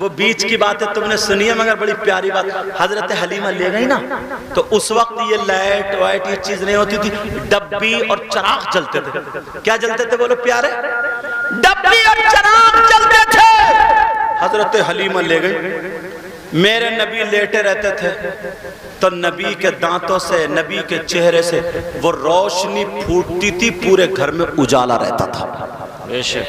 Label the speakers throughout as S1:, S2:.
S1: وہ بیچ کی بات ہے تم نے سنی ہے مگر بڑی پیاری بات. حضرت حلیمہ لے گئی نا تو اس وقت یہ لائٹ وائٹ یہ چیز نہیں ہوتی تھی, ڈبی اور چراغ جلتے تھے. کیا جلتے تھے بولو پیارے؟ ڈبی اور چراغ جلتے تھے. حضرت حلیمہ لے گئی. میرے نبی لیٹے رہتے تھے تو نبی کے دانتوں سے, نبی کے چہرے سے وہ روشنی پھوٹتی تھی, پورے گھر میں اجالا رہتا تھا.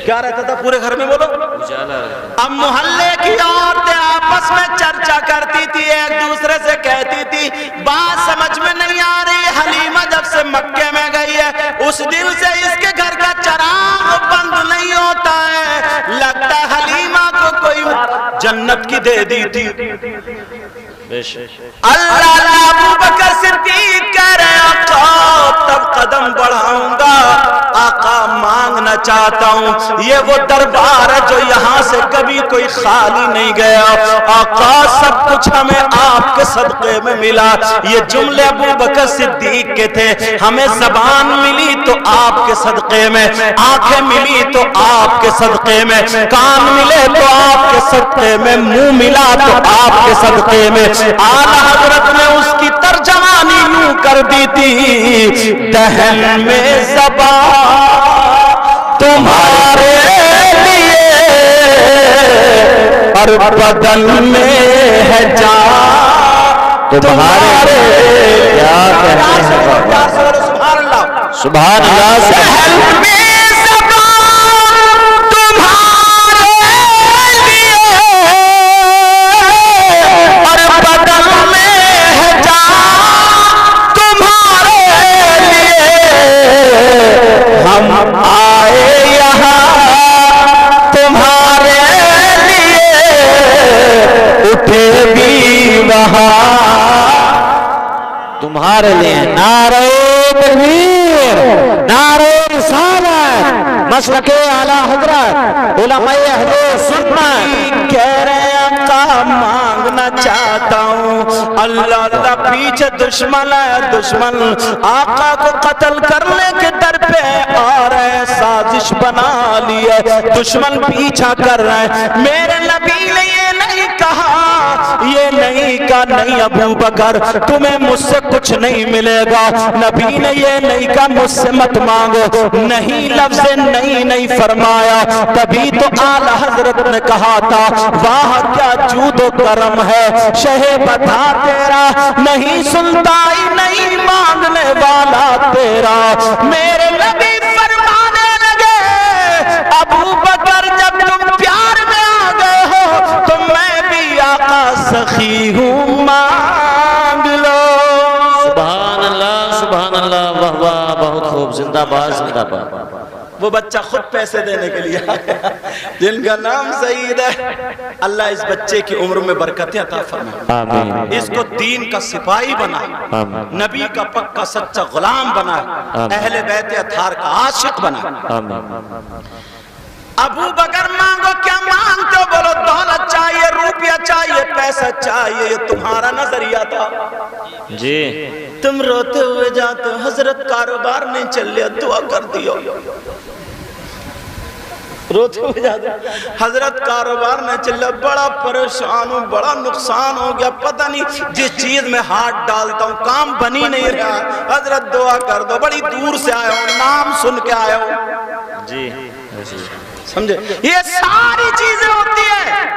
S1: کیا رہتا تھا پورے گھر میں بولو؟ اجالا. اب محلے کی عورتیں آپس میں چرچا کرتی تھی, ایک دوسرے سے کہتی تھی بات سمجھ میں نہیں آ رہی, حلیمہ جب سے مکے میں گئی ہے اس دن سے اس کے گھر کا چراغ بند نہیں ہوتا ہے, لگتا ہے حلیمہ کو کوئی جنت کی دے دی تھی. اللہ ابو بکر صدیق کہہ رہے آقا تب قدم بڑھاؤں گا, آقا مانگنا چاہتا ہوں, یہ وہ دربار ہے جو یہاں سے کبھی کوئی خالی نہیں گیا, آقا سب کچھ ہمیں آپ کے صدقے میں ملا. یہ جملے ابو بکر صدیق کے تھے, ہمیں زبان ملی تو آپ کے صدقے میں, آنکھیں ملی تو آپ کے صدقے میں, کان ملے تو آپ کے صدقے میں, منہ ملا تو آپ کے صدقے میں. آلہ حضرت نے اس کی ترجمانی یوں کر دی تھی, دہن میں زبان تمہارے لیے اور بدن میں ہے جان تمہارے. کیا کہتے ہیں سبحان اللہ سبحان اللہ. ہم آئے یہاں تمہارے لیے, اٹھے بھی وہاں تمہارے لیے. نعرہ تکبیر, نعرہ رسالت, مسلک اعلیٰ حضرت علماء اہل سنت. کہہ رہے آقا مانگنا چاہتا ہوں, اللہ اللہ پیچھے دشمن ہے, دشمن آقا کو قتل کرنے کے در پہ آ رہے, سازش بنا لی ہے, دشمن پیچھا کر رہے ہیں. میرے نبی نے یہ نہیں کہا, یہ نہیں کہا نہیں ابو بکر تمہیں مجھ سے کچھ نہیں ملے گا, نبی نے یہ نہیں کہا مجھ سے مت مانگو, نہیں لفظ نہیں فرمایا. تبھی تو اعلیٰ حضرت نے کہا تھا واہ کیا جود و کرم ہے, شہ بتا تیرا نہیں سنتا ہی نہیں مانگنے والا تیرا. میرے نبی فرمانے لگے ابو بکر جب تم پیار میں آ گئے ہو تو میں بھی آقا سخی ہوں, مانگ لو.
S2: سبحان اللہ سبحان اللہ, واہ واہ, بہت خوب, زندہ باد زندہ باد.
S1: وہ بچہ خود پیسے دینے کے لیے جن کا نام سعید ہے, اللہ اس بچے کی عمر میں برکتیں عطا فرمائے, اس کو دین کا سپاہی بنا, نبی کا پکا سچا غلام بنا, اہل بیت اطہار کا عاشق بنا. ابو بکر مانگو, کیا مانگتے ہو؟ بولو دولت چاہیے, روپیہ چاہیے, پیسہ چاہیے, یہ تمہارا نظریہ تھا
S2: جی.
S1: تم روتے ہوئے جاتے ہو حضرت کاروبار نہیں چل رہا, دعا کر دیو. روتے ہوئے جاتے حضرت کاروبار نہیں چل رہا, بڑا پریشان ہوں, بڑا نقصان ہو گیا, پتہ نہیں جس چیز میں ہاتھ ڈالتا ہوں کام بنی نہیں رہا, حضرت دعا کر دو, بڑی دور سے آیا ہوں, نام سن کے آیا ہوں.
S2: جی
S1: سمجھے, یہ ساری چیزیں ہوتی ہیں.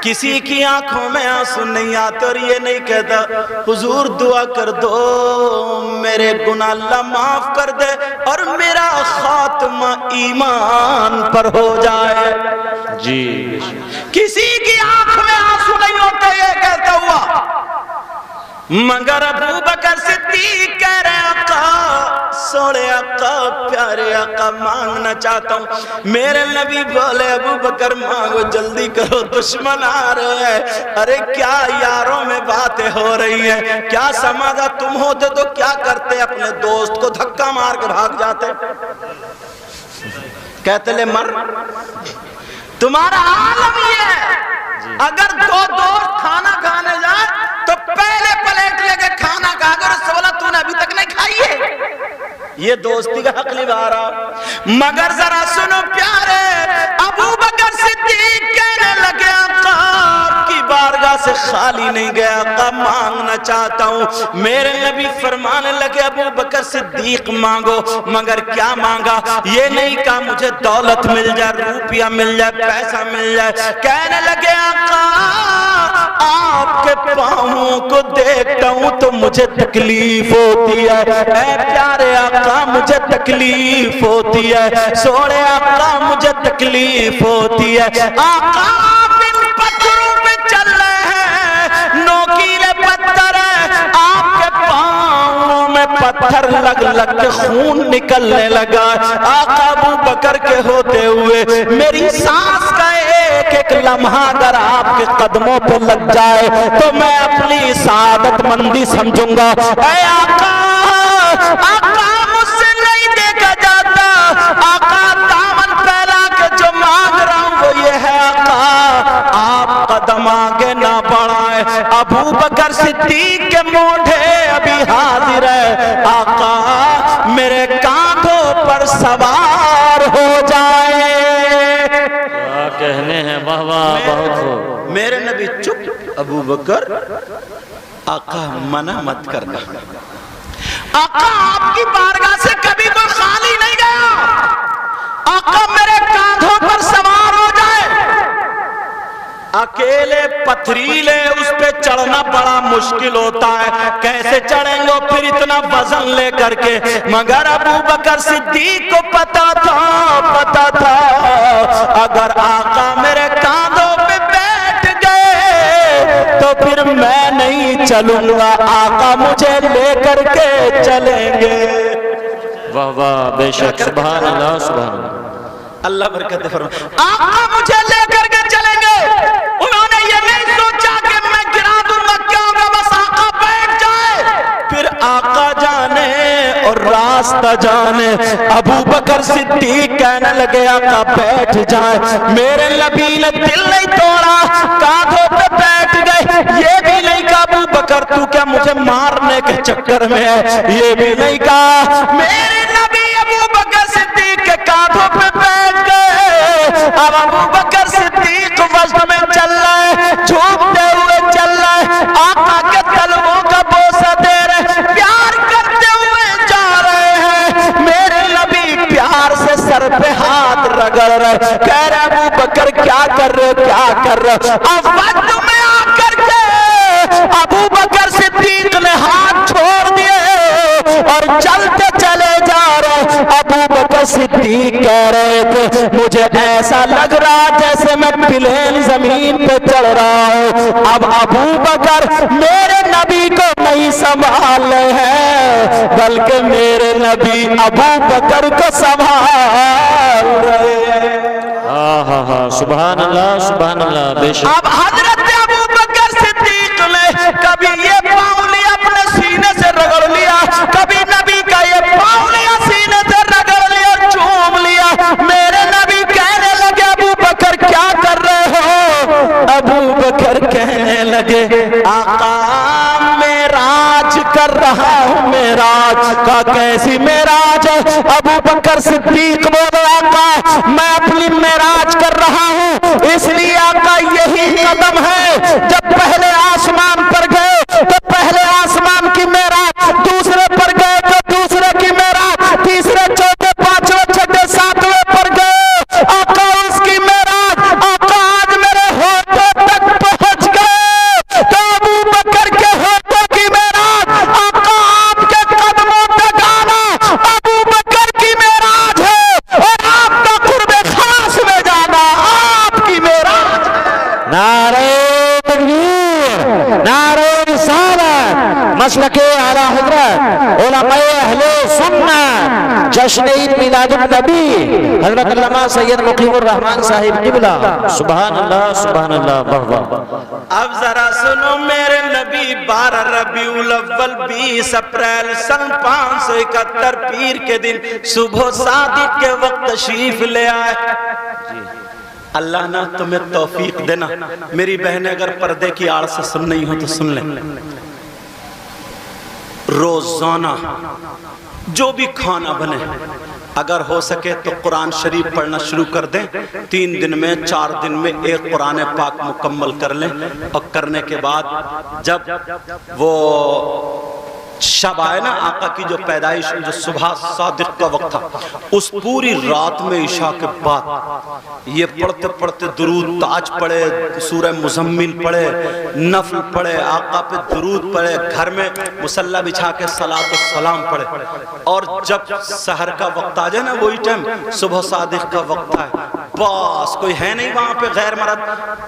S1: کسی کی آنکھوں میں آنسو نہیں آتے اور یہ نہیں کہتا حضور دعا کر دو میرے گناہ اللہ معاف کر دے اور میرا خاتمہ ایمان پر ہو جائے.
S2: جی
S1: کسی کی آنکھ میں آنسو نہیں ہوتے یہ کہتا ہوا, مگر ابو بکر صدیق کہہ رہے آقا سوڑے آقا پیارے آقا مانگنا چاہتا ہوں. میرے نبی بولے ابو بکر مانگو, جلدی کرو دشمن آ رہے ہیں. ارے کیا یاروں میں باتیں ہو رہی ہیں, کیا سمجھا تم ہوتے تو کیا کرتے, اپنے دوست کو دھکا مار کے بھاگ جاتے, کہتے لے مر. تمہارا عالم یہ ہے اگر دو دوست کھانا کھانے جائے تو پہلے پلیٹ لے کے کھانا کھا کر اس سے بولا تو نے ابھی تک نہیں کھائی ہے, یہ دوستی کا حق نبھا رہا. مگر ذرا سنو پیارے, ابو بکر صدیق کہنے لگے آقا بارگاہ سے خالی نہیں گیا، آقا مانگنا چاہتا ہوں۔ میرے نبی فرمانے لگے ابو بکر صدیق مانگو، مگر کیا مانگا؟ یہ نہیں کہا مجھے دولت مل جائے، روپیہ مل جائے، پیسہ مل جائے۔ کہنے لگے آقا آپ کے پاؤں کو دیکھتا ہوں تو مجھے تکلیف ہوتی ہے، اے پیارے آقا مجھے تکلیف ہوتی ہے، سوڑے آقا مجھے تکلیف ہوتی ہے۔ آقا آپ ان پتھروں پہ چل رہے ہیں، نوکیلے پتھر ہیں، آپ کے پاؤں میں پتھر لگ لگ کے خون نکلنے لگا۔ آقا ابو بکر کے ہوتے ہوئے میری سانس کا ایک ایک لمحہ اگر آپ کے قدموں پہ لگ جائے تو میں اپنی سعادت مندی سمجھوں گا۔ اے آقا آقا مجھ سے نہیں دیکھا جاتا، آقا دامن پھیلا کے جو مانگ رہا ہوں وہ یہ ہے آقا آپ قدم آگے نہ بڑھائیں۔ ابو بکر صدیق کے موڈھے ابھی حاضر ہے، آقا میرے کاندھوں پر سوار ہو جائے۔
S2: کیا کہنے ہیں، واہ واہ بہت خوب۔
S1: میرے نبی چپ، ابو بکر آقا منع مت کرنا، آقا آپ کی بارگاہ سے کبھی کوئی خالی نہیں گیا، آقا میرے کاندھوں پر سوار ہو جائے۔ اکیلے پتھریلے اس پہ چڑھنا بڑا مشکل ہوتا ہے، کیسے چڑھیں گے پھر اتنا وزن لے کر کے؟ مگر ابو بکر صدیق کو پتا تھا اگر آقا میرے کاندھوں پہ بیٹھ گئے تو پھر میں نہیں چلوں گا، آقا مجھے لے کر کے چلیں گے۔
S2: واہ واہ بے شک، سبحان اللہ سبحان اللہ۔
S1: اللہ برکت فرمائے، آقا مجھے لے کر کے چلیں گے۔ انہوں نے یہ نہیں سوچا کہ میں گرا دوں گا، کیا ہوگا، بس آقا بیٹھ جائے۔ پھر آقا جانے اور راستہ جانے، ابو بکر صدیق کہنے لگے آقا بیٹھ جائے۔ میرے نبی نے دل نہیں توڑا، کاندھوں پہ بیٹھ گئے۔ یہ بھی نہیں کہا ابو بکر تو کیا مجھے مارنے کے چکر میں ہے، یہ بھی نہیں کہا۔ میرے نبی ابو بکر صدیق کے کاندھوں پہ بیٹھ گئے۔ اب ابو بکر صدیق وزن میں چل رہے، جھومتے ہوئے چل رہے، آقا کے تلووں کا بوسہ دے رہے، پیار کرتے ہوئے جا رہے ہیں۔ میرے نبی پیار سے سر پہ ہاتھ رگڑ رہے، کہہ رہے ابو بکر کیا کر رہے، کیا کر رہے؟ اب وزن میں آ کر کے ابو بکر صدیق نے ہاتھ چھوڑ دیے اور چلتے چلے جا رہے۔ ابو بکر صدیق کہہ رہے تھے مجھے ایسا لگ رہا جیسے میں پلین زمین پہ چڑھ رہا ہوں۔ اب ابو بکر میرے نبی کو نہیں سنبھال رہے ہیں بلکہ میرے نبی ابو بکر کو سنبھال رہے ہیں۔
S2: ہاں ہاں سبحان اللہ بے شک۔
S1: اب حضرت ابو بکر صدیق نے کبھی یہ پاؤں لیا اپنے سینے سے رگڑ لیا، کبھی نبی کا یہ پاؤں لیا سینے سے رگڑ لیا، چوم لیا۔ میرے نبی کہنے لگے ابو بکر کیا کر رہے ہو؟ ابو بکر کہنے لگے آقا معراج کر رہا ہوں۔ معراج کا کیسی معراج ہے؟ ابو بکر صدیق بولے آقا میں اپنی معراج کر رہا ہوں، اس لیے آقا یہی قدم ہے جب پہلے آسمان پر گئے تو پہلے آسمان کی معراج، دوسرے پر گئے تو دوسرے کی معراج، تیسرے چوتھے پانچویں چھٹے ساتویں پر گئے، آقا اس کی معراج آقا آج میرے ہوٹوں تک پہنچ گئے تو ابو بکر کے ہوٹوں کی معراج آقا آپ کے قدموں تک آنا ابو بکر کی معراج ہے، اور آپ کا قرب خاص میں جانا آپ کی معراج ہے۔
S3: نعرہ تکبیر، نعرہ رسالت، مسلک اعلی حضرت علماء اہل سنت، جشن عید میلاد النبی حضرت علامہ سید مقیم الرحمن صاحب قبلہ۔
S2: سبحان اللہ واہ واہ۔
S1: اب ذرا سنو میرے نبی 12 ربیع الاول 20 اپریل سن 571 پیر کے دن صبح صادق کے وقت تشریف لے آئے۔ اللہ نہ تمہیں توفیق دینا، میری بہنیں اگر پردے کی آڑ سے سن نہیں ہو تو سن لیں۔ روزانہ جو بھی کھانا بنے
S4: اگر ہو سکے تو قرآن شریف پڑھنا شروع کر دیں، 3 دن میں 4 دن میں ایک قرآن پاک مکمل کر لیں، اور کرنے کے بعد جب وہ شب آئے نا آقا کی جو پیدائش جو صبح صادق کا وقت تھا، اس پوری رات میں عشاء کے بعد یہ پڑھتے پڑھتے درود تاج پڑھے، سورہ مزمل پڑھے، نفل پڑھے، آقا پہ درود پڑھے، گھر میں مصلی بچھا کے صلاۃ و سلام پڑھے، اور جب سحر کا وقت آ جائے نا وہی ٹائم صبح صادق کا وقت آئے، بس کوئی ہے نہیں وہاں پہ غیر مرد،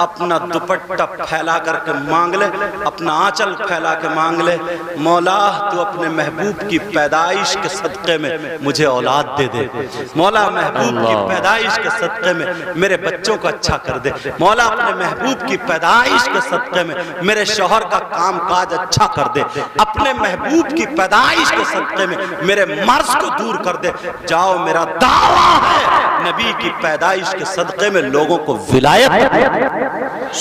S4: اپنا دوپٹہ پھیلا کر کے مانگ لے، اپنا آنچل پھیلا کے مانگ لے، مولا تو اپنے محبوب کی پیدائش کے صدقے میں مجھے اولاد دے دے، مولا محبوب کی پیدائش کے صدقے میں میرے بچوں کو اچھا کر دے، مولا اپنے محبوب کی پیدائش کے صدقے میں میرے شوہر کا کام کاج اچھا کر دے، اپنے محبوب کی پیدائش کے صدقے میں میرے مرض کو دور کر دے۔ جاؤ میرا دعویٰ ہے نبی کی پیدائش کے صدقے میں لوگوں کو ولایت،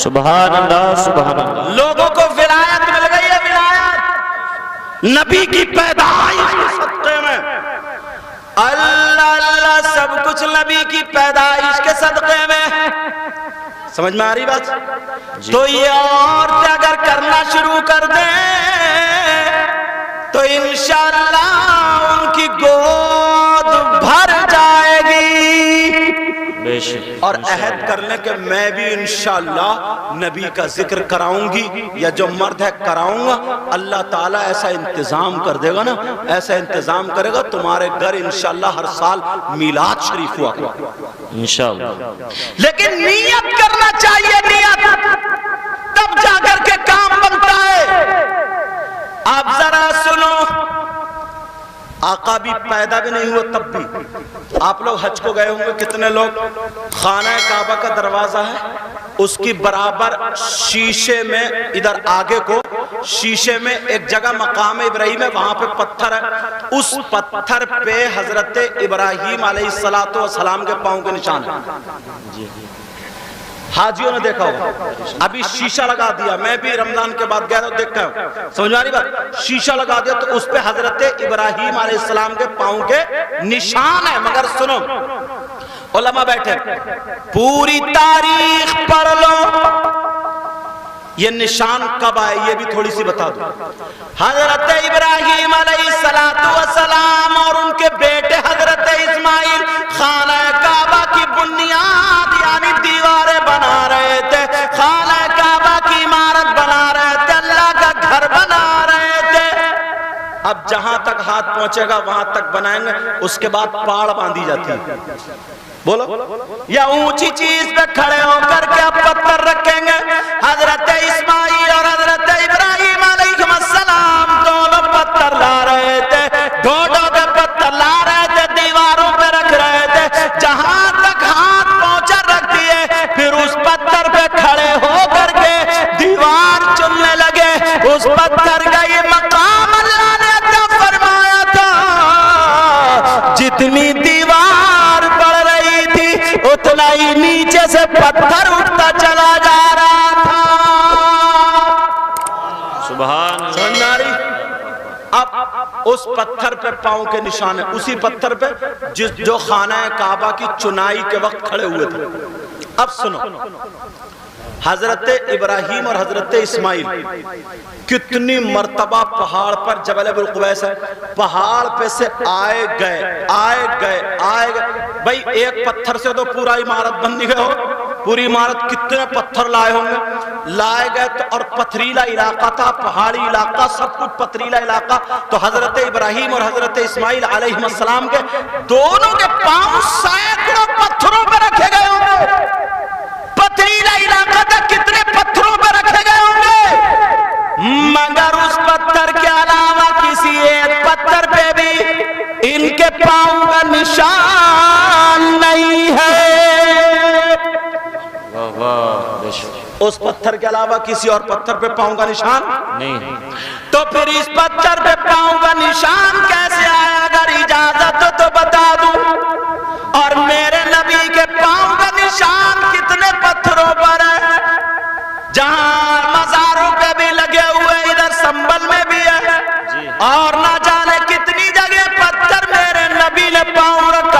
S2: سبحان اللہ سبحان اللہ،
S4: لوگوں کو ولایت مل گئی ہے، ولایت نبی کی پیدائش کے صدقے میں۔ اللہ اللہ سب کچھ نبی کی پیدائش کے صدقے میں، سمجھ میں آ رہی بات؟ تو یہ عورتیں اگر کرنا شروع کر دیں تو انشاءاللہ ان کی گود بھر جائے گی،
S2: بے شک،
S4: اور عہد کر لیں کہ میں بھی انشاءاللہ نبی کا ذکر کراؤں گی، یا جو مرد ہے کراؤں گا، اللہ تعالیٰ ایسا انتظام کر دے گا نا، ایسا انتظام کرے گا تمہارے گھر انشاءاللہ ہر سال میلاد شریف ہوا کرے،
S2: انشاءاللہ۔
S4: لیکن نیت کرنا چاہیے، نیت تب جا کر کے کام بنتا ہے۔ آپ ذرا سنو، آقا بھی پیدا بھی نہیں ہوا تب بھی آپ لوگ حج کو گئے ہوں گے، کتنے لوگ؟ خانہ کعبہ کا دروازہ ہے، اس کی برابر شیشے میں ادھر آگے کو شیشے میں ایک جگہ مقام ابراہیم ہے، وہاں پہ پتھر ہے، اس پتھر پہ حضرت ابراہیم علیہ السلام کے پاؤں کے نشان ہے۔ حاجیوں نے دیکھا ہوگا، ابھی شیشہ لگا دیا، میں بھی رمضان کے بعد گیا تو دیکھا ہوں، سمجھ آ رہی بات؟ شیشہ لگا دیا تو اس پہ حضرت ابراہیم علیہ السلام کے پاؤں کے نشان ہے۔ مگر سنو، علماء بیٹھے، پوری تاریخ پڑھ لو، یہ نشان کب آئے یہ بھی تھوڑی سی بتا دو۔ حضرت ابراہیم علیہ السلام اور ان کے بیٹے حضرت اسماعیل خانہ کعبہ کی بنیاد یعنی دیواریں بنا رہے تھے، خانہ کعبہ کی عمارت بنا رہے تھے، اللہ کا گھر بنا رہے تھے۔ اب جہاں تک ہاتھ پہنچے گا وہاں تک بنائیں گے، اس کے بعد پاڑ باندھی جاتی ہے، بولو، یا اونچی چیز پہ کھڑے ہو کر کے اب پتھر رکھیں گے۔ حضرت اسماعیل اور حضرت ابراہیم علیہ السلام دونوں پتھر لا رہے تھے، ڈھونڈوں پہ پتھر لا رہے تھے، دیواروں پہ رکھ رہے تھے، جہاں تک ہاتھ پہنچا رکھ دیے، پھر اس پتھر پہ کھڑے ہو کر کے دیوار چننے لگے۔ اس پتھر کا یہ مقام اللہ نے عطا فرمایا تھا، جتنی دیوار بڑھ رہی تھی اتنا ہی نیچے سے پتھر اٹھتا چلا جا رہا تھا۔
S2: سبحان اللہ،
S4: سمجھ آ رہی؟ اب اس پتھر پہ پاؤں کے نشان ہے، اسی پتھر پہ جو خانہ کعبہ کی چنائی کے وقت کھڑے ہوئے تھے۔ اب سنو، حضرت ابراہیم اور حضرت اسماعیل کتنی مرتبہ پہاڑ پر، جبل ابو القبیس ہے، پہاڑ پہ سے آئے گئے بھائی ایک پتھر سے تو پورا عمارت بن گئے ہو، پوری عمارت کتنے پتھر لائے ہوں گے، لائے گئے تو، اور پتھریلا علاقہ تھا، پہاڑی علاقہ، سب کچھ پتھریلا علاقہ، تو حضرت ابراہیم اور حضرت اسماعیل علیہ السلام کے دونوں کے پاؤں سینکڑوں پتھروں پہ رکھے گئے ہوں گے، پتھریلا علاقہ تھا، کتنے پتھروں پہ رکھے گئے ہوں گے، مگر اس پتھر کے علاوہ کسی ایک پتھر پہ بھی ان کے پاؤں کا نشان نہیں ہے۔
S2: واہ واہ، بے شک،
S4: اس پتھر کے علاوہ کسی اور پتھر پہ پاؤں کا نشان
S2: نہیں۔
S4: تو پھر اس پتھر پہ پاؤں کا نشان کیسے آیا؟ اگر اجازت ہو تو بتا دوں، اور میرے نبی کے پاؤں کا نشان کتنے پتھروں پر ہے؟ جہاں مزاروں پہ بھی لگے ہوئے، ادھر سنبل میں بھی ہے، اور نہ جانے کتنی جگہ پتھر میرے نبی نے پاؤں رکھا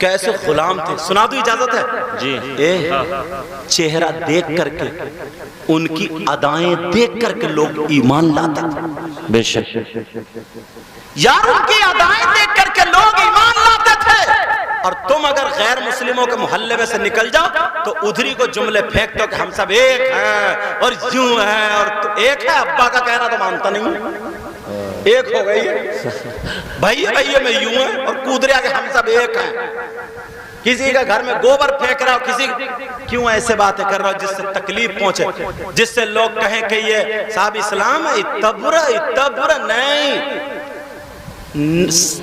S4: کیسے غلام تھے. سنا دو اجازت ہے؟
S2: جی.
S4: چہرہ دیکھ کر کے ان کی ادائیں دیکھ کر کے لوگ ایمان لاتے تھے.
S2: بے شک.
S4: یار ان کی ادائیں دیکھ کر کے لوگ ایمان لاتے تھے. اور تم اگر غیر مسلموں کے محلے میں سے نکل جاؤ تو ادھری کو جملے پھینک دو کہ ہم سب ایک ہیں اور یوں ہیں. اور ایک ہے ابا کا کہنا تو مانتا نہیں, ایک ہو گئی بھائی میں یوں ہیں اور کود رہا کہ ہم سب ایک ہیں. کسی کا گھر میں گوبر پھینک رہا ہو, کسی کیوں ایسے باتیں کر رہا ہو جس سے تکلیف پہنچے, جس سے لوگ کہیں کہ یہ صاحب اسلام ہے. اتبر نہیں,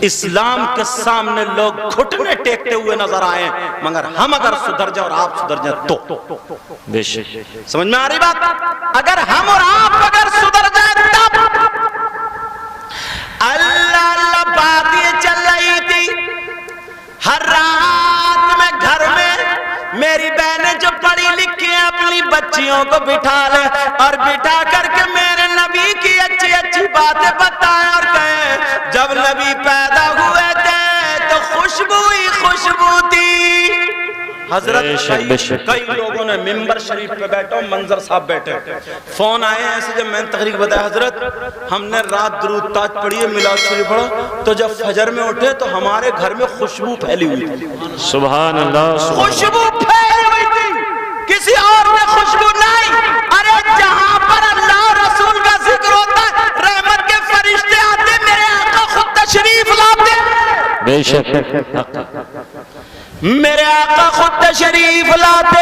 S4: اسلام کے سامنے لوگ گھٹنے ٹیکتے ہوئے نظر آئے, مگر ہم اگر سدھر جائیں اور آپ سدھر جائیں تو.
S2: بے شک.
S4: سمجھ میں آ رہی بات؟ اگر ہم اور آپ اگر سدھر جائیں تب. اللہ باتیں چل رہی تھی ہر رات میں گھر میں. میری بہنیں جو پڑھی لکھی ہیں اپنی بچیوں کو بٹھا لے اور بٹھا کر کے میرے نبی کی اچھی اچھی باتیں بتائیں اور کہیں جب نبی پیدا ہوئے تھے تو خوشبو ہی خوشبو تھی. حضرت کئی لوگوں نے ممبر شریف پہ بیٹھا, منظر صاحب بیٹھے, فون آئے ہیں ایسے. جب میں نے تقریر بتایا حضرت ہم نے رات درود تاج پڑھی ہے, میلاد شریف پڑھا, تو جب فجر میں اٹھے تو ہمارے گھر میں خوشبو پھیلی ہوئی تھی.
S2: سبحان اللہ.
S4: خوشبو پھیلی ہوئی تھی, کسی اور میں خوشبو نہیں. ارے جہاں پر اللہ رسول کا ذکر ہوتا ہے رحمت کے فرشتے آتے, میرے آقا خود تشریف لاتے.
S2: بے شک.
S4: میرے آقا خود تشریف لاتے.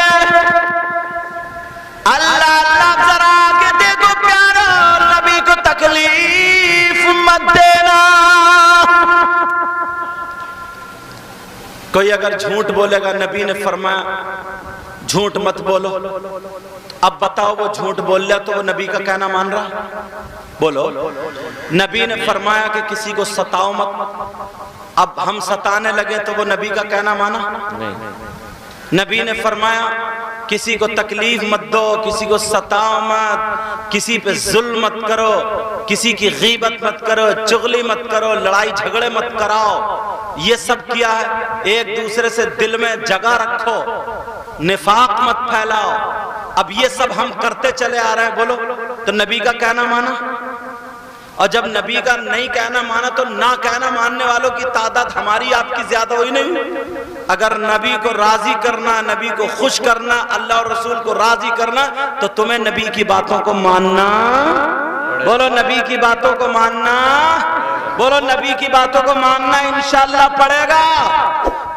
S4: اللہ ذرا آگے دیکھو پیارا, نبی کو تکلیف مت دینا. کوئی اگر جھوٹ بولے گا, نبی نے فرمایا جھوٹ مت بولو. اب بتاؤ وہ جھوٹ بول لیا تو وہ نبی کا کہنا مان رہا؟ بولو. نبی نے فرمایا کہ کسی کو ستاؤ مت. اب ہم ستانے لگے تو وہ نبی کا کہنا مانا؟ نبی نے فرمایا کسی کو تکلیف مت دو, کسی کو ستاؤ مت, کسی پہ ظلم مت کرو, کسی کی غیبت مت کرو, چغلی مت کرو, لڑائی جھگڑے مت کراؤ. یہ سب کیا ہے؟ ایک دوسرے سے دل میں جگہ رکھو, نفاق مت پھیلاؤ. اب یہ سب ہم کرتے چلے آ رہے ہیں. بولو تو نبی کا کہنا مانا؟ اور جب نبی کا نہیں کہنا مانا تو نہ کہنا ماننے والوں کی تعداد ہماری آپ کی زیادہ ہوئی نہیں؟ اگر نبی کو راضی کرنا, نبی کو خوش کرنا, اللہ اور رسول کو راضی کرنا, تو تمہیں نبی کی باتوں کو ماننا. بولو نبی کی باتوں کو ماننا. بولو نبی کی باتوں کو ماننا انشاءاللہ پڑے گا.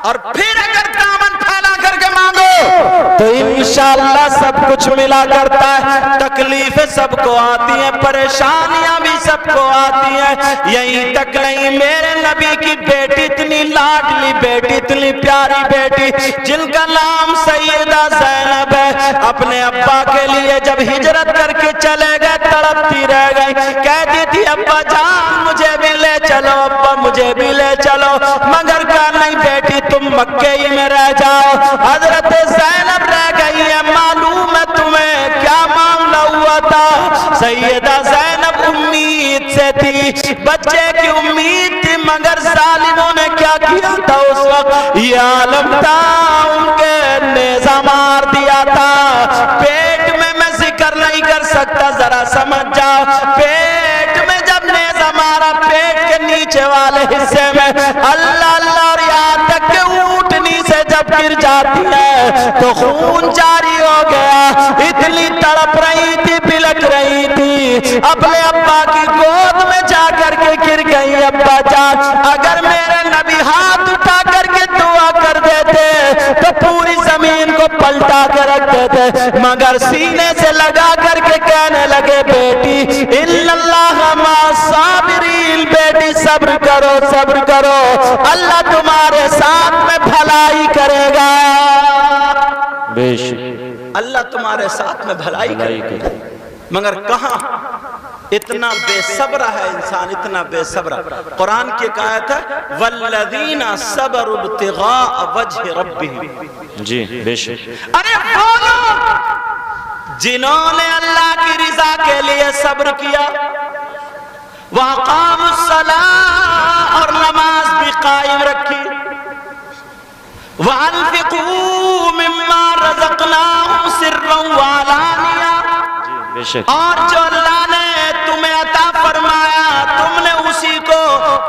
S4: اور پھر اگر دامن پھیلا کر کے مانگو تو انشاءاللہ سب کچھ ملا کرتا ہے. تکلیفیں سب کو آتی ہیں, پریشانیاں بھی سب کو آتی ہیں. یہیں تک نہیں, میرے نبی کی بیٹی اتنی لاڈلی بیٹی, اتنی پیاری بیٹی جن کا نام سیدہ زینب ہے, اپنے ابا کے لیے جب ہجرت کر کے چلے گئے تڑپتی رہ گئی. کہتی تھی ابا جان مجھے بھی لے چلو, ابا مجھے بھی لے چلو, مگر کہا نہیں بیٹی تم مکے ہی میں رہ جاؤ. حضرت زینب رہ گئی ہے. معلوم ہے تمہیں کیا معاملہ ہوا تھا؟ سیدہ زینب امید سے تھی, بچے کی امید تھی, مگر ظالموں نے کیا کیا تھا اس وقت؟ یہ عالم تھا, ان کے نیزہ مار دیا تھا. پیٹ میں ذکر نہیں کر سکتا, ذرا سمجھ جاؤ. پیٹ میں جب نیزہ مارا, پیٹ کے نیچے والے حصے میں, اللہ اللہ, اور یہاں تک کہ اونٹنی سے جب گر جاتی ہے تو خون جاری ہو گیا. اتنی تڑپ رہی تھی, بلک رہی تھی, اپنے ابا کی گود میں جا کر کے گر گئی. ابا جان اگر میرے نبی ہاتھ اٹھا کر کے دعا کر دیتے تو پوری زمین کو پلٹا کے رکھ دیتے, مگر سینے سے لگا کر کے کہنے لگے بیٹی اِنَّ اللَّهَ مَعَ الصَّابِرِينَ, بیٹی صبر کرو, صبر کرو, اللہ تمہارے ساتھ میں بھلائی کرے گا.
S2: بے شک.
S4: اللہ تمہارے ساتھ میں بھلائی کرے گا. مگر کہاں اتنا بے صبر ہے انسان, اتنا بے صبر. قرآن کی ایک آیت ہے وَالَّذِينَ صَبَرُوا ابْتِغَاءَ وَجْهِ رَبِّهِمْ.
S2: جی بے شک.
S4: ارے وہ لوگ جنہوں نے اللہ کی رضا کے لیے صبر کیا, وَأَقَامُوا الصَّلَاةَ, اور نماز بھی قائم رکھی. وَأَنْفِقُوا مِمَّا رَزَقْنَاهُمْ سِرًّا وَعَلَانِيَةً،
S2: بے شک
S4: اور جو اللہ نے تمہیں عطا فرمایا تم نے اسی کو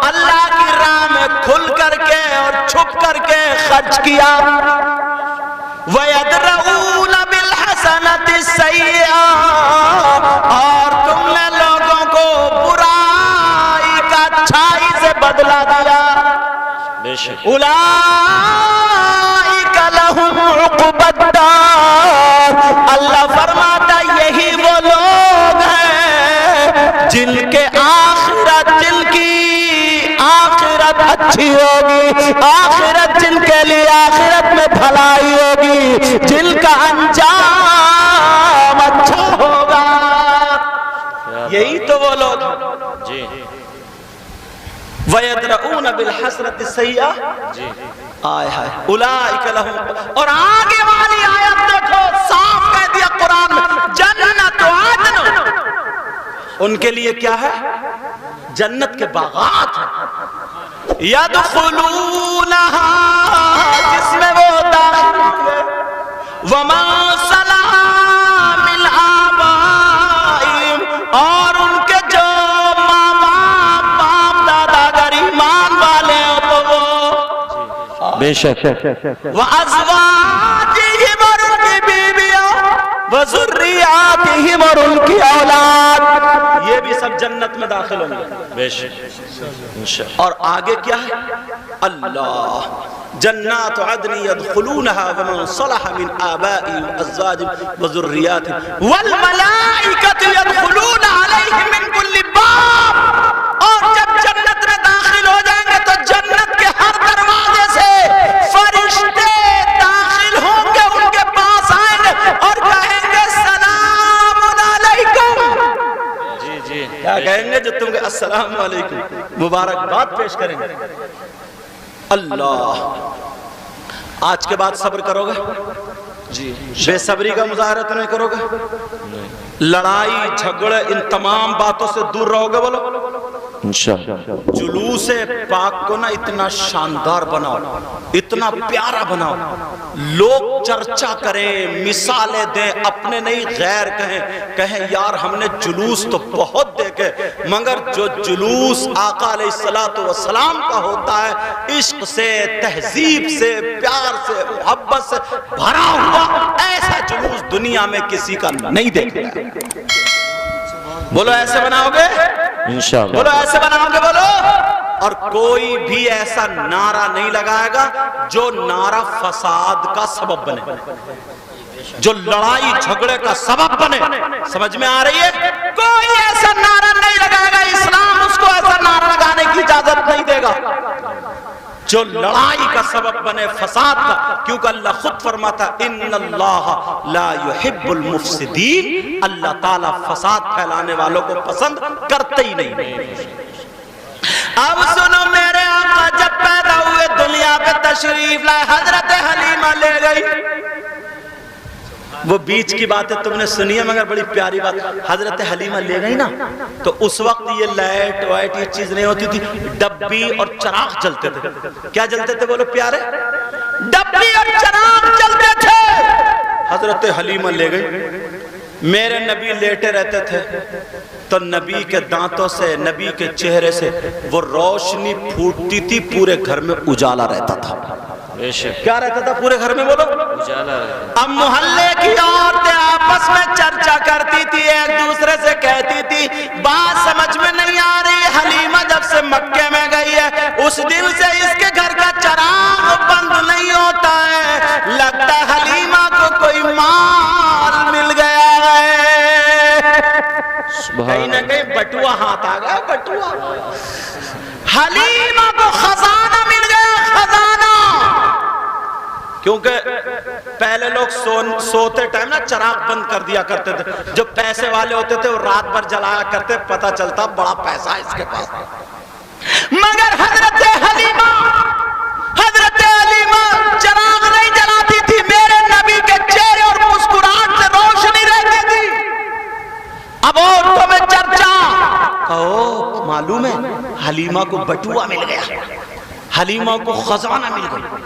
S4: اللہ کی راہ میں کھل کر کے اور چھپ کر کے خرچ کیا۔ وَيَدْرَؤُونَ بِالْحَسَنَةِ السَّيِّئَةَ، اور تم نے لوگوں کو برائی کا اچھائی سے بدلہ دیا۔
S2: بے شک
S4: اولئک لہم عقبی الدار، اللہ فرماتا یہی وہ لوگ ہیں جن کے جن کی آخرت اچھی ہوگی، آخرت جن کے لیے آخرت میں بھلائی ہوگی، جن کا انجام اچھا ہوگا، یہی تو وہ لوگ ہیں۔
S2: جی
S4: وَيَدْرَؤُونَ بِالْحَسْرَةِ السَّيِّئَةَ،
S2: جی
S4: آئے ہائے اولئک لہم، اور آگے والی آیت دیکھو صاف کہہ دیا قرآن میں، جنت عدن، ان کے لیے کیا ہے؟ جنت کے باغات ہیں، یدخلونہا، جس میں وہ داخل ہوئے، وَمَن صَلَحَ مِنْ آبائِهِمْ، اور ان کے جو ماں باپ باپ دادا اگر ایمان والے ہو تو وہ،
S2: بے شک
S4: وَأَزْوَاجِهِمْ، اور ان کی بیویاں، وَذُرِّيَّاتِهِمْ، اور ان کی اولاد، یہ بھی سب جنت میں داخل ہوں گے۔
S2: بے شک انشاءاللہ۔
S4: اور آگے کیا ہے؟ اللہ، جنات عدن يدخلونها ومن صلح من آبائهم وأزواجهم وذرياتهم والملائكة يدخلون عليهم من كل باب، اور جب جنت میں داخل ہو جائیں گے تو جنت کے ہر دروازے سے فرشتے داخل ہوں گے، ان کے پاس آئیں گے اور کہیں گے سلام علیکم۔
S2: جی جی
S4: کیا کہیں گے جو تم کہ السلام علیکم، مبارکباد پیش کریں گے۔ اللہ، آج کے بعد صبر کرو گے؟
S2: جی
S4: بے صبری کا مظاہرہ تو نہیں کرو گے؟ لڑائی جھگڑے ان تمام باتوں سے دور رہو گے؟ بولو
S2: انشاءاللہ۔
S4: جلوس پاک کو نا اتنا شاندار بناؤ، اتنا پیارا بناؤ، لوگ چرچا کریں، مثالیں دیں، اپنے نہیں غیر کہیں یار ہم نے جلوس تو بہت دیکھے، مگر جو جلوس آقا علیہ السلام کا ہوتا ہے، عشق سے، تہذیب سے، پیار سے، محبت سے بھرا ہوا، ایسا جلوس دنیا میں کسی کا نہیں دیکھا۔ بولو ایسے بناؤ گے؟
S2: انشاءاللہ۔
S4: بولو ایسے بناؤ گے؟ بولو۔ اور کوئی بھی ایسا نعرہ نہیں لگائے گا جو نعرہ فساد کا سبب بنے، جو لڑائی جھگڑے کا سبب بنے۔ سمجھ میں آ رہی ہے؟ کوئی ایسا نعرہ نہیں لگائے گا، اسلام اس کو ایسا نعرہ لگانے کی اجازت نہیں دے گا جو لڑائی کا سبب بنے، فساد کا، کیونکہ اللہ خود فرماتا ان اللہ لا يحب المفسدین، اللہ تعالیٰ فساد پھیلانے والوں کو پسند کرتے ہی نہیں۔ اب سنو، میرے آقا جب پیدا ہوئے دنیا پہ تشریف لائے، حضرت حلیمہ لے گئی۔ وہ بیچ کی بات ہے تم نے سنی ہے، مگر بڑی پیاری بات، حضرت حلیمہ لے گئی نا تو اس وقت یہ لائٹ وائٹ یہ چیز نہیں ہوتی تھی، ڈبی اور چراغ جلتے تھے۔ کیا جلتے تھے بولو پیارے؟ ڈبی اور چراغ جلتے تھے۔ حضرت حلیمہ لے گئی، میرے نبی لیٹے رہتے تھے تو نبی کے دانتوں سے، نبی کے چہرے سے وہ روشنی پھوٹتی تھی، پورے گھر میں اجالا رہتا تھا۔
S2: بے شک
S4: کیا رہتا تھا پورے گھر میں؟ بولو
S2: اجالا رہتا۔
S4: اب محلے کی عورتیں آپس میں چرچا کرتی تھی، ایک دوسرے سے کہتی تھی، بات سمجھ میں نہیں آ رہی، حلیمہ جب سے مکے میں گئی ہے اس دن سے اس کے گھر کا چراغ بند نہیں ہوتا ہے، لگتا ہے حلیمہ کو کوئی مال مل گیا ہے، کہیں نہ کہیں بٹوا ہاتھ آ گیا، بٹوا۔ حلیمہ کو خزانہ مل گیا، خزانہ۔ کیونکہ پہلے لوگ سوتے ٹائم نا چراغ بند کر دیا کرتے تھے، جو پیسے والے ہوتے تھے وہ رات بھر جلایا کرتے، پتہ چلتا بڑا پیسہ ہے اس کے پاس۔ مگر حضرت حلیمہ چراغ نہیں جلاتی تھی، میرے نبی کے چہرے اور مسکراہٹ سے روشنی رہتی تھی۔ اب عورتوں میں چرچا، کہو معلوم ہے حلیمہ کو بٹوا مل گیا، حلیمہ کو خزانہ مل گیا۔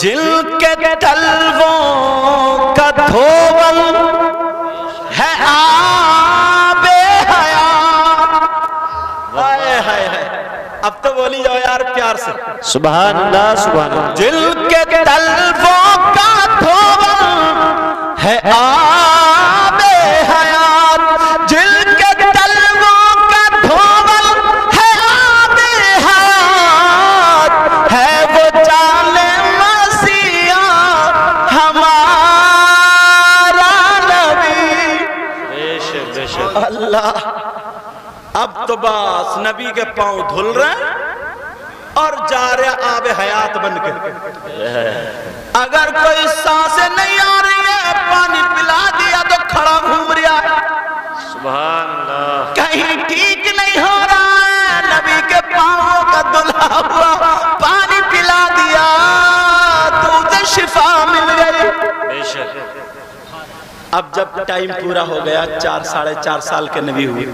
S4: جن کے تلووں کا دھوول ہے آب حیات. ہائے ہائے ہائے، اب تو بولی جاؤ یار پیار سے.
S2: سبحان اللہ سبحان اللہ.
S4: جن کے تلووں کا دھوول ہے آب حیات، جن کے تلووں کا دھوول ہے آب حیات، ہے وہ جان مسیحا ہمارا نبی.
S2: بے شک بے شک.
S4: اللہ، اب تو بس نبی کے پاؤں دھل رہے ہیں اور جا رہے آب حیات بن کے. اگر کوئی سانسیں نہیں آ رہی ہے، پانی پلا دیا تو کھڑا گھوم رہا ہے.
S2: سبحان اللہ.
S4: کہیں ٹھیک نہیں ہو رہا ہے، نبی کے پاؤں کا دھلا ہوا پانی پلا دیا تو اسے شفا مل گئی.
S2: بے شک.
S4: اب جب ٹائم پورا ہو گیا، 4 سال کے نبی ہوئے،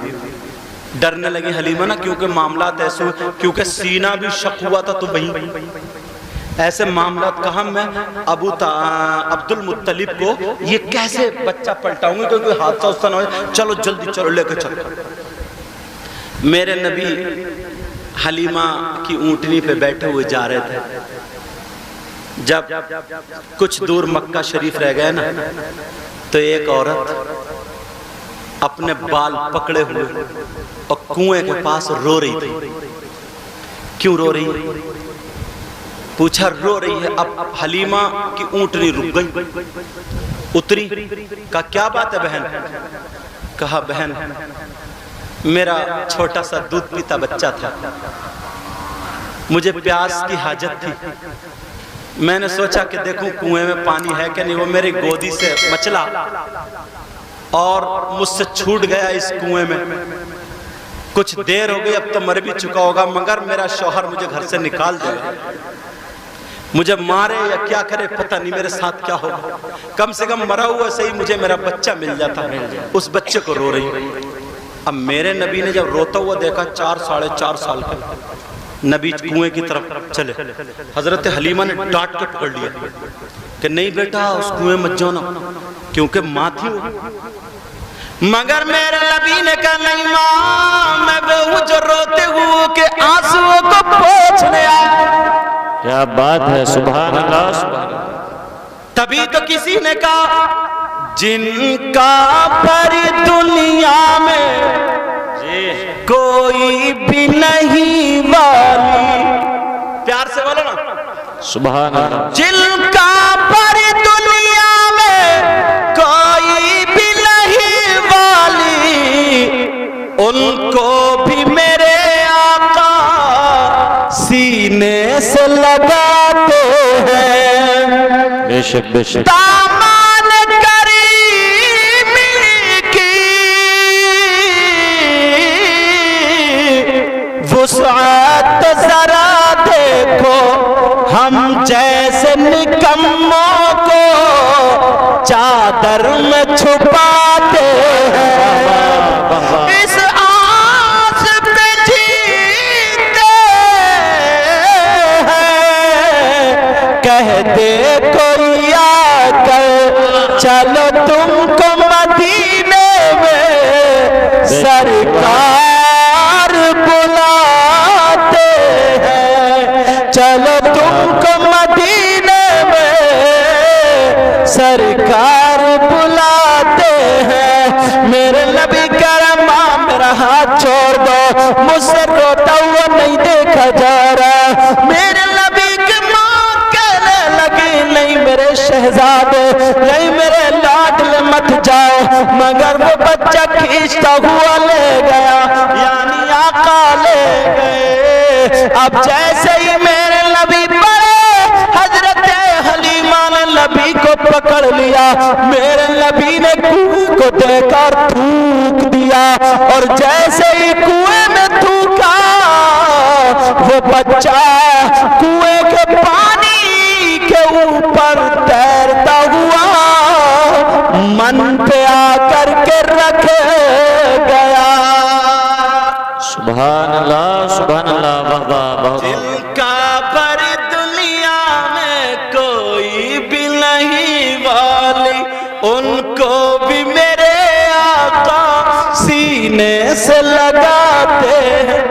S4: ڈرنے لگی حلیمہ نا، کیونکہ معاملات ایسے ہوئے، کیونکہ سینہ بھی شق ہوا تھا. تو ایسے معاملات کہاں میں ابو عبد المطلب کو یہ کیسے بچہ پلٹاؤں گے، کیونکہ حادثہ اس طرح ہو جائے. چلو جلدی چلو لے کے چلو. میرے نبی حلیمہ کی اونٹنی پہ بیٹھے ہوئے جا رہے تھے. جب کچھ دور مکہ شریف رہ گئے نا، تو ایک عورت اپنے بال پکڑے ہوئے اور کنویں کے پاس رو رہی تھی. کیوں رو رہی ہے؟ پوچھا رو رہی ہے. اب حلیمہ کی اونٹنی رک گئی، اتری. کہا کیا بات ہے بہن؟ کہا بہن میرا چھوٹا سا دودھ پیتا بچہ تھا، مجھے پیاس کی حاجت تھی. میں نے سوچا کہ دیکھوں کنویں میں پانی ہے کہ نہیں. وہ میری گودی سے مچلا اور مجھ سے چھوٹ گیا اس کنویں میں. کچھ دیر ہو گئی، اب تو مر بھی چکا ہوگا، مگر میرا شوہر مجھے گھر سے نکال دے گا. مجھے مارے یا کیا کرے پتہ نہیں، میرے ساتھ کیا ہوگا. کم سے کم مرا ہوا صحیح مجھے میرا بچہ مل جاتا. اس بچے کو رو رہی. اب میرے نبی نے جب روتا ہوا دیکھا، 4 سال کا نبی کنویں کی طرف چلے. حضرت حلیمہ نے ڈانٹ کے پکڑ لیا کہ نہیں بیٹا اس کنویں مت جانا، کیونکہ ماں تھی وہ. مگر میرے نبی نے کہا نہیں ماں، میں وہ ہوں جو روتے ہوں کہ آنسوؤں کو پوچھنے آیا.
S2: کیا بات ہے. سبحان اللہ سبحان اللہ.
S4: تبھی تو کسی نے کہا جن کا پر دنیا میں کوئی بھی نہیں والی. پیار سے بولو نا.
S2: سبحان اللہ.
S4: جن کا پر دنیا میں کوئی بھی نہیں والی، ان کو بھی میرے آقا سینے سے لگاتے ہیں.
S2: بے شک بے شک.
S4: دامان کریمی کی وسعت ذرا دیکھو، ہم جیسے نکموں کو چادر میں چھپاتے ہیں. اس آس پہ جیتے ہیں، کہتے کوئی آ کر چلو تم کو مدینے میں سرکار بلاتے ہیں. چلو تم کو مدینے میں سرکار بلاتے ہیں. میرے نبی کرم میرا ہاتھ چھوڑ دو، مجھ سے روتا ہوا نہیں دیکھا جا رہا. میرے نبی کی ماں کہنے لگی نہیں میرے شہزادے، نہیں میرے لاڈلے مت جاؤ. مگر وہ بچہ کھینچتا ہوا لے گیا، یعنی آقا لے گئے. اب جیسے ہی میرے نبی پڑے، حضرت حلیمہ نے نبی کو پکڑ لیا. میرے نبی نے کنویں کو دیکھا اور تھوک دیا، اور جیسے ہی کنویں میں تھوکا، وہ بچہ کنویں کے پانی کے اوپر تیرتا ہوا من پہ آ کر کے رکھ گیا.
S2: سبحان اللہ سبحان اللہ. واہ واہ. بہت
S4: جن کا پر دنیا میں کوئی سے لگاتے ہیں،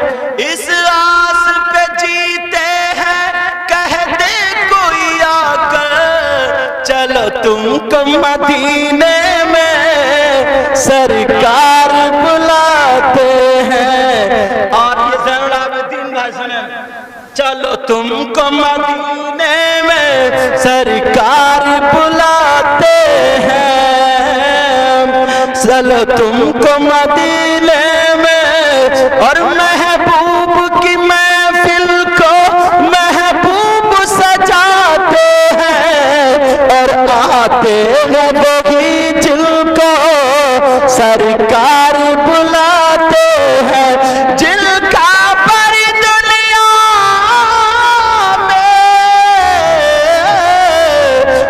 S4: اس آس پہ جیتے ہیں، کہہ دے کوئی آ کر چلو تم کو مدینے میں سرکار بلاتے ہیں۔ اور یہ زین العابدین بھائی سنیں، چلو تم کو مدینے میں سرکار بلاتے ہیں، چلو تم کو مدینے میں، اور محبوب کی محفل کو محبوب سجاتے ہیں، اور آتے ہیں وہی جن کو سرکار بلاتے ہیں، جن کا پر دنیا میں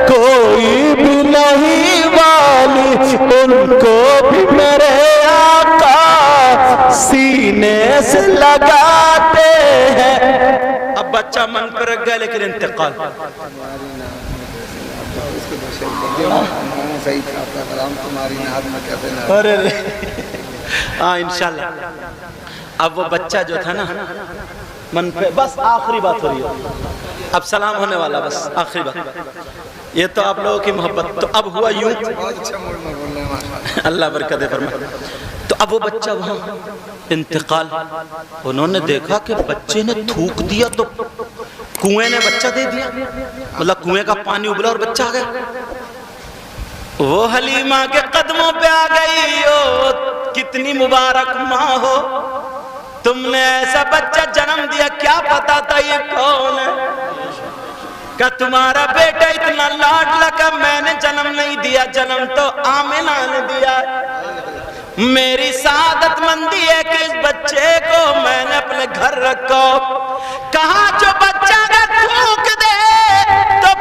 S4: کوئی بھی نہیں والی، ان کو بھی میرے آقا سینے سے لگاتے ہیں۔ اب بچہ من پر رکھ گیا لیکن انتقال
S5: صحیح تھا آپ کا کلام، تمہاری نہاد میں کہتے ہیں
S4: ہاں انشاءاللہ۔ اب وہ بچہ جو تھا نا من پہ، بس آخری بات ہو رہی ہے، اب سلام ہونے والا، بس آخری بات، یہ تو آپ لوگوں کی محبت۔ تو اب ہوا یوں،
S5: بہت اچھا موڈ میں بول رہے ہیں،
S4: اللہ برکت فرمائے۔ تو اب وہ بچہ وہاں انتقال، انہوں نے دیکھا کہ بچے نے تھوک دیا تو کنویں نے بچہ دے دیا، مطلب کنویں کا پانی ابلا اور بچہ آ گیا۔ وہ حلیمہ کے قدموں پہ آ گئی، او کتنی مبارک ماں ہو، تم نے ایسا بچہ جنم دیا، کیا پتا تھا یہ کون ہے؟ کہ تمہارا بیٹا اتنا لاڈلا کا میں نے جنم نہیں دیا، جنم تو آمنہ نے دیا۔ میری سعادت مندی ہے کہ اس بچے کو میں نے اپنے گھر رکھا۔ کہا جو بچہ اگر تھوک دے تو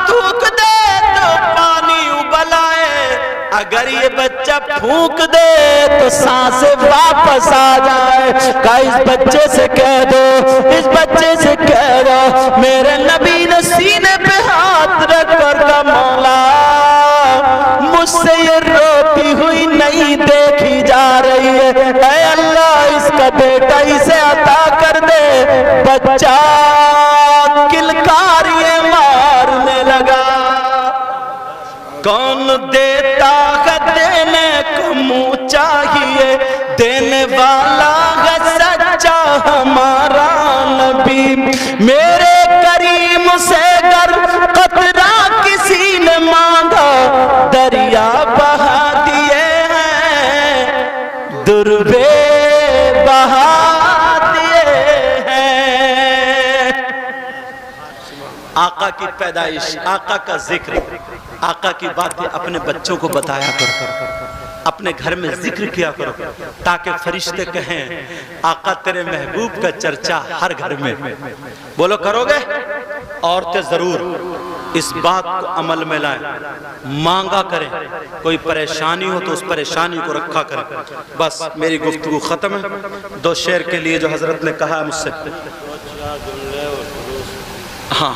S4: تھوک دے تو پانی ابل آئے، اگر یہ بچہ پھونک دے تو سانسیں واپس آ جائے۔ کہا اس بچے سے کہہ دو، اس بچے سے کہہ دو، میرے نبی نے سینے پہ ہاتھ رکھ کر کہا مولا مجھ سے یہ روتی ہوئی نہیں دیکھی جا رہی ہے، اے اللہ اس کا بیٹا اسے عطا کر دے۔ بچہ کلکاریاں مارنے لگا، کون دیتا ہے دینے کو منہ چاہیے، دینے والا ہے سچا ہمارا نبی۔ میرے کریم سے گر قطرہ کسی نے مانگا، دریا بہا دیے ہیں، دربے بہا دیے ہیں۔ آقا کی پیدائش، آقا کا ذکر، آقا کی باتیں اپنے بچوں کو بتایا کرو، اپنے گھر میں ذکر کیا کرو، تاکہ فرشتے کہیں آقا تیرے محبوب کا چرچا ہر گھر میں۔ بولو کرو گے؟ عورتیں ضرور اس بات کو عمل میں لائیں، مانگا کریں، کوئی پریشانی ہو تو اس پریشانی کو رکھا کریں۔ بس میری گفتگو ختم ہے، دو شعر کے لیے جو حضرت نے کہا مجھ سے، ہاں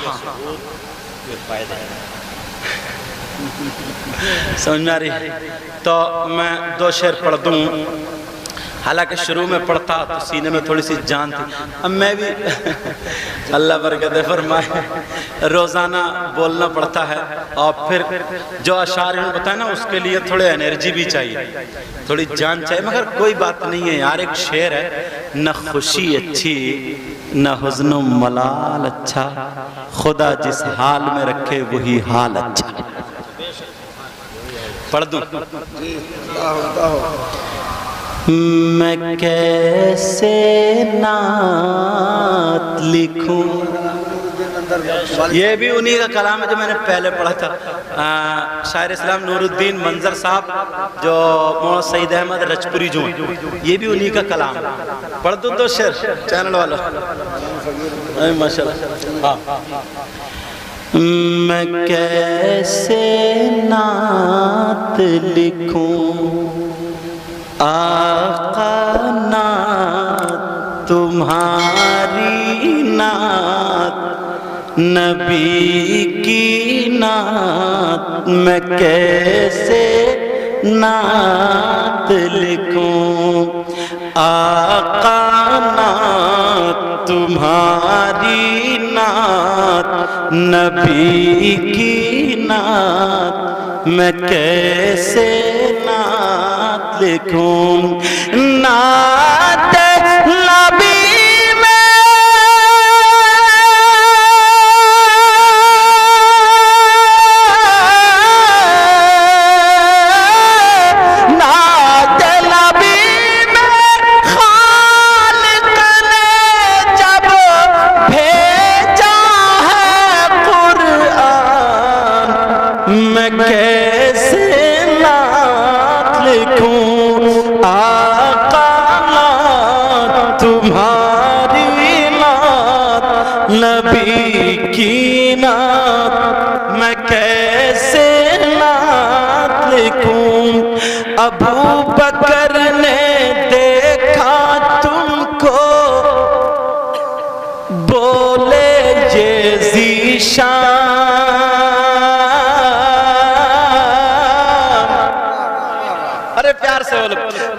S4: سمجھ میں آ رہی ہے تو میں دو شعر پڑھ دوں، حالانکہ شروع میں پڑھتا تو سینے میں تھوڑی سی جان تھی، اب میں بھی اللہ برکت فرمائے روزانہ بولنا پڑتا ہے، اور پھر جو اشعار انہوں نے بتایا نا اس کے لیے تھوڑے انرجی بھی چاہیے، تھوڑی جان چاہیے، مگر کوئی بات نہیں ہے یار۔ ایک شعر ہے، نہ خوشی اچھی نہ حزن و ملال اچھا، خدا جس حال میں رکھے وہی حال اچھا۔ پڑھ دوں؟ میں کیسے نعت لکھوں، یہ بھی انہی کا کلام ہے جو میں نے پہلے پڑھا تھا، شاعر اسلام نور الدین منظر صاحب جو مولانا سعید احمد رجپوری جو ہیں، یہ بھی انہی کا کلام ہے۔ پڑھ دوں دو شعر چینل والا، ماشاءاللہ۔ میں کیسے نعت لکھوں آقا، نعت تمہاری نعت نبی کی نعت، میں کیسے نعت لکھوں آقا نعت تمہاری نعت نبی کی نعت میں کیسے نعت لکھوں نعت نبی کیسے نعت لکھوں آقا نعت تمہاری نعت نبی کی نعت میں کیسے نعت لکھوں ابو بکر نے دیکھا تم کو بولے یہ ذیشان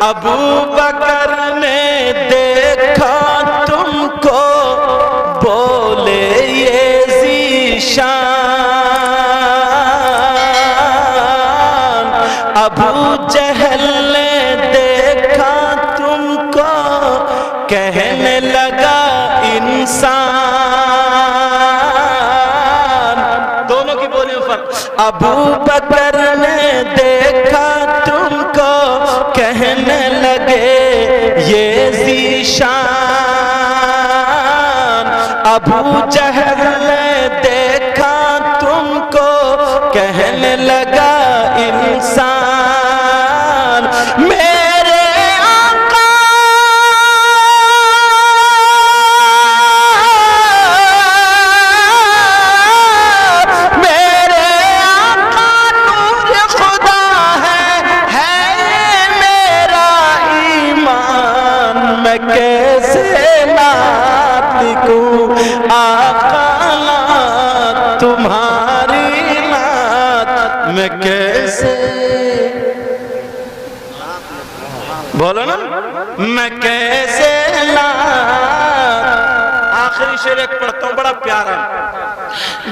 S4: ابو بکر نے دیکھا تم کو بولے یہ ذیشان ابو جہل نے دیکھا تم کو کہنے لگا انسان دونوں کی بولی میں فرق ابو بکر نے دیکھا تم کو کہنے لگے یہ ذیشان ابو جہل نے دیکھا تم کو کہنے لگا انسان میرے آقا نور خدا ہے میرا ایمان میں کیسے نعت لکھوں آقا نعت تمہاری نعت میں کیسے بولو نا میں کیسے نعت آخری شعر ایک پڑھتا ہوں بڑا پیارا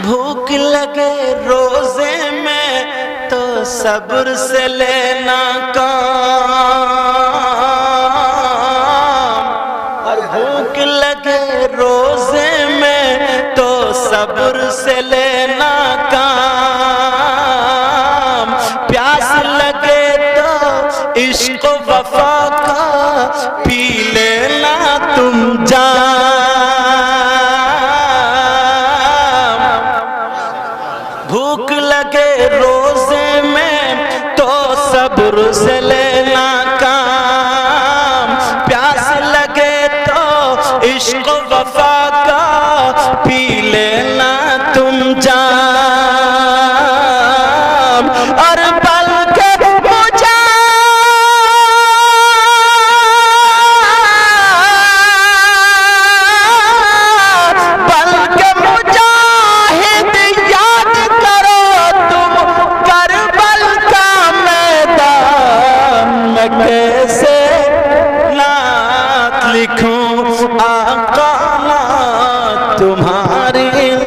S4: بھوک لگے روزے میں تو صبر سے لینا کام اور بھوک لگے روزے میں تو صبر سے لینا کام پیاس لگے تو عشق و وفا کا پی لینا تم جان